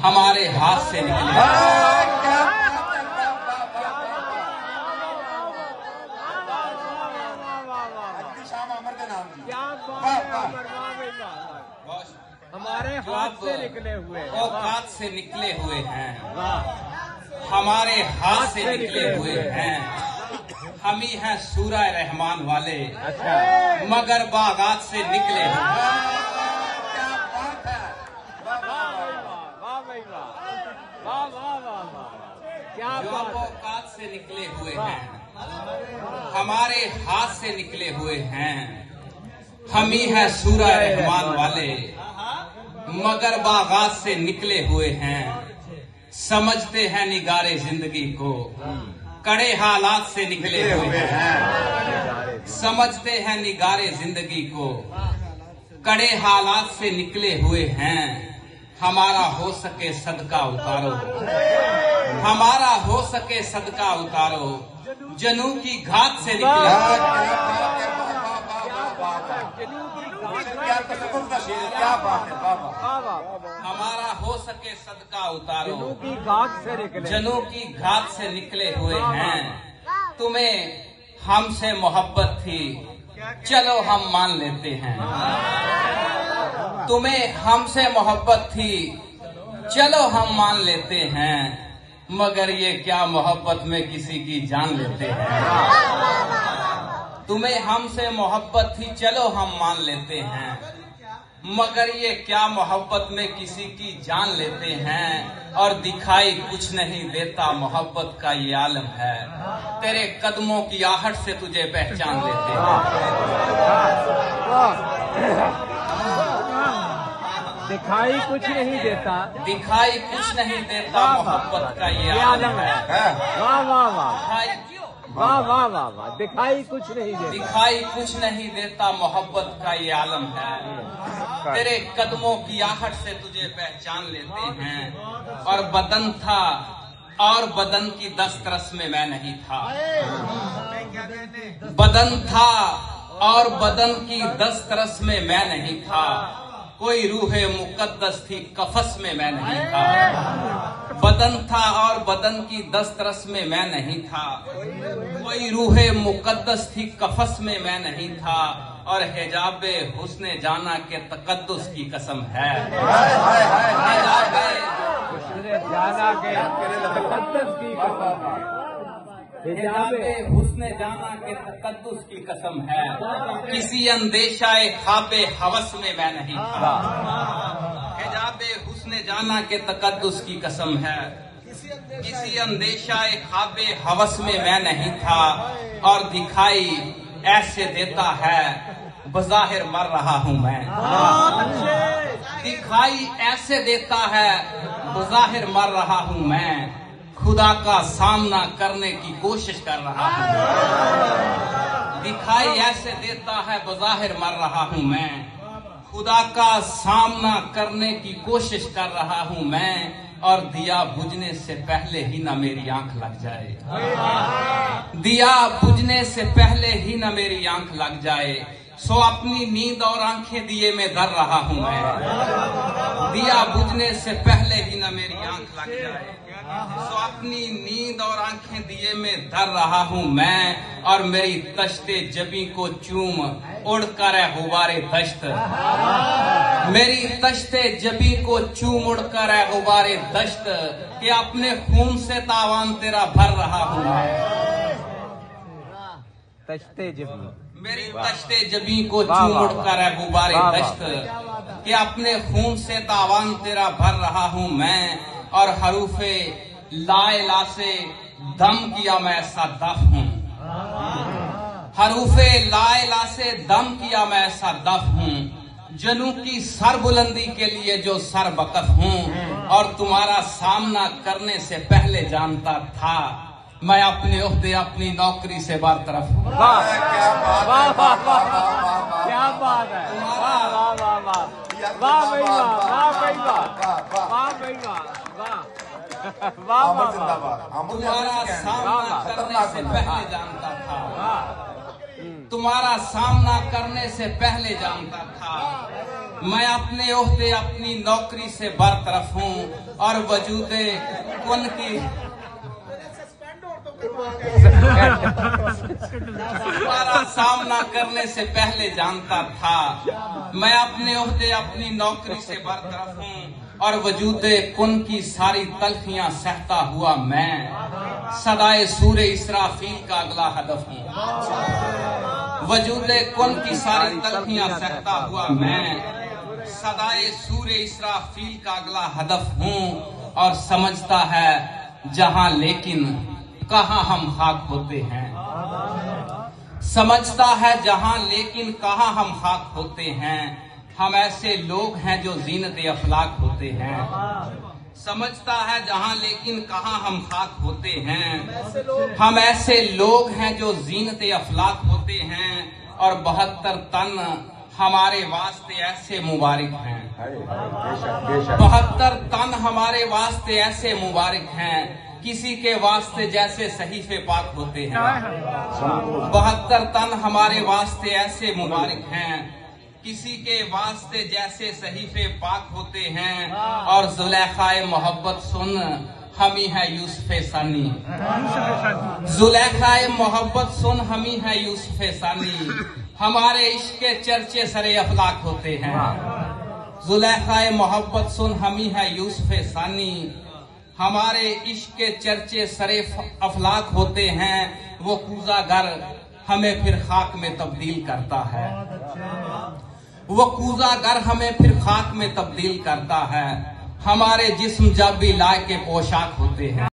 हमारे हाथ से निकले। हमारे हाथ से निकले हुए, औकात से निकले हुए हैं, हमारे हाथ से निकले हुए हैं। हम ही हैं सूरह रहमान वाले, मगर बागात से निकले हुए। जो औकात से निकले हुए हैं, हमारे हाथ से निकले हुए हैं। हम ही हैं सूरह रहमान वाले, मगर बागात से निकले हुए हैं। समझते हैं निगारे जिंदगी को, कड़े हालात से निकले हुए हैं। समझते हैं निगारे जिंदगी को, कड़े हालात से निकले हुए हैं। हमारा हो सके सदका उतारो, हमारा हो सके सदका उतारो। जनू की घात से निकले, क्या बात है बाबा। हमारा हो सके सदका उतारो। जनू की घात से निकले, जनू की घात से निकले हुए हैं। तुम्हें हमसे मोहब्बत थी, चलो हम मान लेते हैं। तुम्हें हमसे मोहब्बत थी, चलो हम मान लेते हैं। मगर ये क्या मोहब्बत में किसी की जान लेते हैं। तुम्हें हमसे मोहब्बत थी, चलो हम मान लेते हैं। मगर ये क्या मोहब्बत में किसी की जान लेते हैं। और दिखाई कुछ नहीं देता मोहब्बत का ये आलम है। तेरे कदमों की आहट से तुझे पहचान लेते हैं। दिखाई कुछ नहीं देता, दिखाई कुछ नहीं देता मोहब्बत का ये आलम है। वाह वाह वाह, दिखाई वाह वाह वाह वाह। दिखाई कुछ नहीं देता, दिखाई कुछ नहीं देता मोहब्बत का ये आलम है। तेरे कदमों की आहट से तुझे पहचान लेते हैं। और बदन था और बदन की दस्तरस में मैं नहीं था। बदन था और बदन की दस्तरस में मैं नहीं था। कोई रूहे मुकद्दस थी, कफस में मैं नहीं था। बदन था और बदन की दस्तरस में मैं नहीं था। कोई रूहे मुकद्दस थी, कफस में मैं नहीं था। और हिजाबे हुस्ने जाना के तकद्दुस की कसम है। हिजाबे जाना के तकद्दुस की कसम है। हिजाबे हुस्ने जाना के तकद्दुस की कसम है। किसी अंदेशाए ख्वाबे हवस में मैं नहीं था। हिजाबे हुस्ने जाना के तकद्दुस की कसम है। किसी अंदेशाए ख्वाबे हवस में मैं नहीं था। और दिखाई ऐसे देता है, बज़ाहिर मर रहा हूँ मैं। दिखाई ऐसे देता है, बज़ाहिर मर रहा हूँ मैं। खुदा का सामना करने की कोशिश कर रहा हूँ। दिखाई ऐसे देता है, बज़ाहिर मर रहा हूँ मैं। खुदा का सामना करने की कोशिश कर रहा हूँ मैं। और दिया बुझने से पहले ही ना मेरी आंख लग जाए। दिया बुझने से पहले ही ना मेरी आंख लग जाए। सो अपनी नींद और आंखें दिए में धर रहा हूँ मैं। दिया बुझने से पहले ही ना मेरी आंख लग जाए। सो अपनी नींद और आंखें दिए में धर रहा हूँ मैं। और मेरी तश्ते जबी को चूम उड़कर है गुबारे दश्त। मेरी तश्ते जबी को चूम उड़कर है गुबारे दश्त। कि अपने खून से तावान तेरा भर रहा हूँ मैं। तश्ते जबी, मेरी तश्ते जबी को चूम उड़कर है गुबारे दश्त। कि अपने खून से तावान तेरा भर रहा हूँ मैं। और हरूफे लाइला से दम किया मैं ऐसा दफ हूँ। हरूफे लाइला से दम किया मैं ऐसा दफ हूँ। जनू की सर बुलंदी के लिए जो सर बकफ हूँ। और तुम्हारा सामना करने से पहले जानता था मैं अपने ओहदे अपनी नौकरी से बरतरफ हूँ। क्या बात है, क्या बात है। वाह वाह वाह वाह, वाह भाई वाह, वाह भाई वाह, वाह भाई वाह, वाह वाह वाह। तुम्हारा सामना करने से पहले जानता था। तुम्हारा सामना करने से पहले जानता था मैं अपने ओहदे अपनी नौकरी से बरतरफ हूँ और वजूदे कुन की तुम्हारा सामना करने से पहले जानता था। मैं अपने ओहदे अपनी नौकरी से बरतरफ हूँ और वजूदे कुन की सारी तलखियां सहता हुआ मैं सदाए सूरे इसराफील का अगला हदफ हूँ। वजूदे कुन की सारी तलखियां सहता हुआ मैं सदाए सूरे इसराफील का अगला हदफ हूँ और समझता है जहां लेकिन कहाँ हम खाक होते हैं। समझता है जहां लेकिन कहाँ हम खाक होते हैं। हम ऐसे लोग हैं जो जीनत अफलाक होते हैं। समझता है जहां लेकिन कहाँ हम खाक होते हैं। हम ऐसे लोग हैं जो जीनत अफलाक होते हैं और 72 तन हमारे वास्ते ऐसे मुबारक हैं। 72 तन हमारे वास्ते ऐसे मुबारक हैं किसी के वास्ते जैसे सहीफे पाक होते हैं। 72 तन हमारे वास्ते ऐसे मुबारक हैं किसी के वास्ते जैसे सहीफे पाक होते हैं। और जुलेखाए मोहब्बत सुन हम ही है यूसुफ सानी। जुलेखाए मोहब्बत सुन हम ही है यूसुफ सानी। हमारे इश्क के चर्चे सरे अफलाक होते हैं। जुलेखाए मोहब्बत सुन हम ही है यूसुफ सानी। हमारे इश्क के चर्चे सरे अफलाक होते हैं। वो कूज़ागर हमें फिर खाक में तब्दील करता है। वो कूज़ागर हमें फिर खाक में तब्दील करता है। हमारे जिस्म जब भी लाए के पोशाक होते हैं।